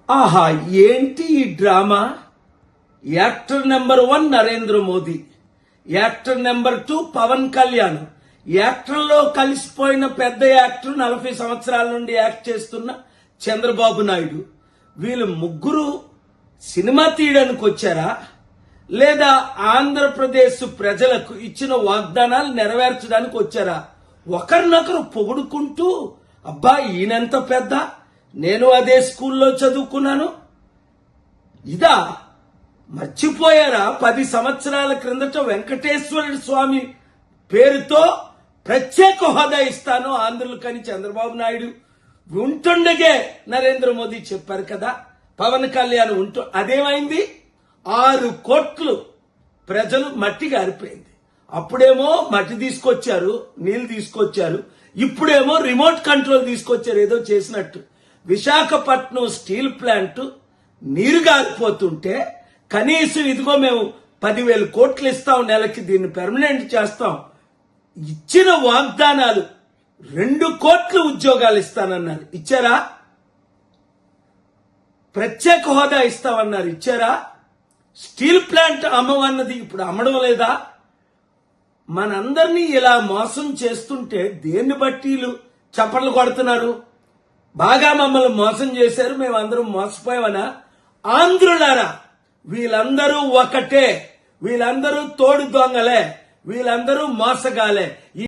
ఆహా, ఏంటి ఈ drama? Actor number 1 Narendra Modi, actor number 2 Pawan Kalyan, యాక్టర్లో కలిసిపోయిన పెద్ద యాక్టర్ 40 సంవత్సరాల నుండి యాక్ట్ చేస్తున్న చంద్రబాబు నాయుడు. వీళ్ళు ముగ్గురు సినిమా తీయడానికి వచ్చారా, లేదా ఆంధ్రప్రదేశ్ ప్రజలకు ఇచ్చిన వాగ్దానాలు నెరవేర్చడానికి వచ్చారా? ఒకరినొకరు పొగుడుకుంటూ, అబ్బా ఈయనెంత పెద్ద, నేను అదే స్కూల్లో చదువుకున్నాను, ఇదా? మర్చిపోయారా 10 సంవత్సరాల క్రిందట వెంకటేశ్వర స్వామి పేరుతో ప్రత్యేక హోదా ఇస్తాను ఆంధ్రులకని చంద్రబాబు నాయుడు ఉంటుండగే నరేంద్ర మోదీ చెప్పారు కదా. పవన్ కళ్యాణ్ అదేమైంది? 6 కోట్లు ప్రజలు మట్టి గారిపోయింది. అప్పుడేమో మట్టి తీసుకొచ్చారు, నీళ్లు తీసుకొచ్చారు, ఇప్పుడేమో రిమోట్ కంట్రోల్ తీసుకొచ్చారు ఏదో చేసినట్టు. విశాఖపట్నం స్టీల్ ప్లాంట్ నీరు గారిపోతుంటే కనీసం ఇదిగో మేము 10,000 కోట్లు ఇస్తాం, నెలకి దీన్ని పెర్మనెంట్ చేస్తాం, ఇచ్చిన వాగ్దానాలు 2 కోట్ల ఉద్యోగాలు ఇస్తానన్నారు, ఇచ్చారా? ప్రత్యేక హోదా ఇస్తామన్నారు, ఇచ్చారా? స్టీల్ ప్లాంట్ అమ్మవన్నది ఇప్పుడు అమ్మడం లేదా? మనందరినీ ఇలా మోసం చేస్తుంటే దేన్ని బట్టి చప్పట్లు కొడుతున్నారు? బాగా మమ్మల్ని మోసం చేశారు, మేమందరం మోసపోయామనా? ఆంధ్రులారా, వీళ్ళందరూ ఒకటే, వీళ్ళందరూ తోడు దొంగలే, వీళ్ళందరూ మోసగాలే.